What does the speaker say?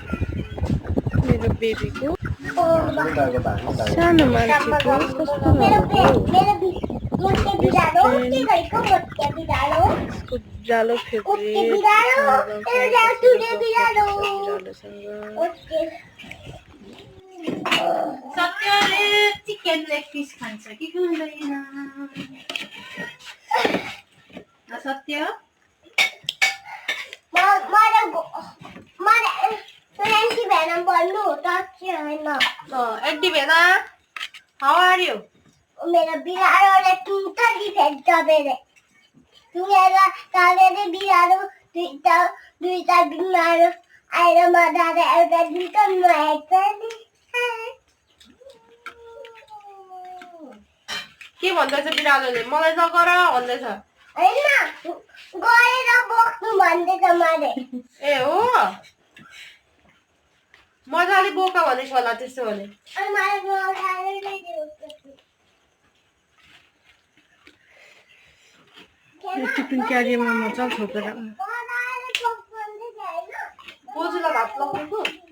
मेरो बेबीको सानो मान्छेको कस्तो उज्यालो फेभरेट सत्यले चिकन लेग पिस खान्छ कि खाँदैन सत्य एड्डी भेना हाउ आर यू मेरा बिरालोले तुमका डिफेक्ट गरेरे तुमेरा तारेले बिरालो दुईटा बिमारो आएर मदाले एउटा दुईटा नुहाएको नि के भन्दैछ बिरालोले मलाई नगर भन्दैछ हैन गएर बोक्नु भन्दैछ मैले ए हो मजाले बोका भनेछ होला त्यसो भने अनि मलाई नखाएर ल्याइदियो टिफिन क्यारीमा मजाले छोपेर बोजूलाई भात लगाएको